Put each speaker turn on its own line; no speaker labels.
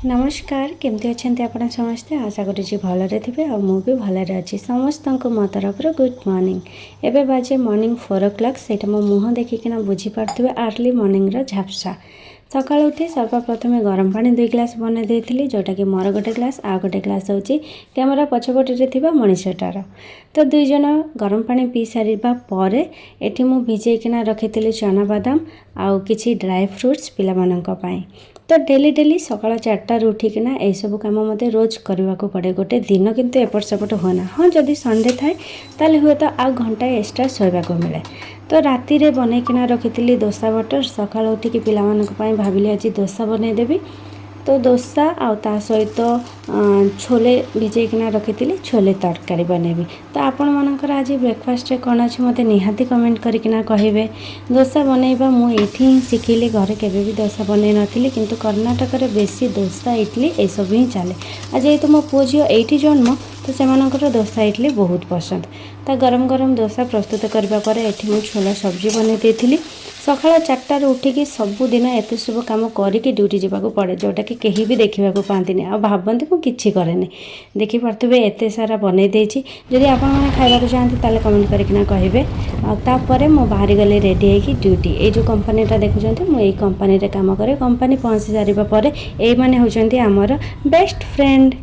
नमस्कार केमती अच्छा आप समस्ते आशा करुँच भलरे थे और मुझे भलरे अच्छी समस्त मो तरफ गुड मॉर्निंग एवं बाजे मॉर्निंग 4 o'clock से मो मुह देखिकिना बुझीपे अर्ली मॉर्निंग झाप्सा सका उठी सर्वप्रथम गरम पानी 2 ग्लास बन देती जोटा कि मोर गोटे ग्लास आ गोटे ग्लास हूँ कैमेरा पछपटे मनीषटार तो दुई जन गरम पानी पी सारा पर एटी मु भिजेकिना रखी चना बादाम आउ किछि ड्राई फ्रुट्स पिला तो डेली डेली सकाल 4टार उठिकिना यह सब कम मत रोज करने को पड़े गोटे दिन किंतु एपट सेपट होना हाँ जदि संडे थाए ताले हुए तो आ घंटा एक्सट्रा शोवा को मिले तो राति रे बनईकिना रखी दोसा बटर सकाल उठिकी पिला भाविली आज दोसा बनईदेवी तो दोसा आउ ता सहित छोले भिजेकिना रखी छोले तरकारी बनैबी तो आपण मानकर आज ब्रेकफास्ट कौन अच्छे मत निहाती कमेंट करकिना कहे दोसा बनैबा मु एठी ही शिखिली घरे केबे भी दोसा बनई नथिली किंतु कर्नाटक रे बेसी दोसा इडली ए सब ही चले आज ये तो मो पुओ झियो एठी जन्म तो से दोसा इडली बहुत पसंद तो गरम गरम दोसा प्रस्तुत करबा परे एठी मु छोला सब्जी बनई देथिली सकाल 4टार उठिकी सबुदिन एत सब कम करके ड्यूटी जावाक पड़े जोटा कि कहीं भी देखा पाती आ भावती मुझे किसी कैनि देखिपे एत सारा बनई देती जदि आपने खाइबा चाहते ताले कमेंट करके कहे तापर मु बाहरी गली रेडी होगी ड्यूटी ये जो कंपनीटा देखुं मुझे कंपनी काम करे कंपनी पहुँची सारा पर ये मैंने होती आमर बेस्ट फ्रेंड।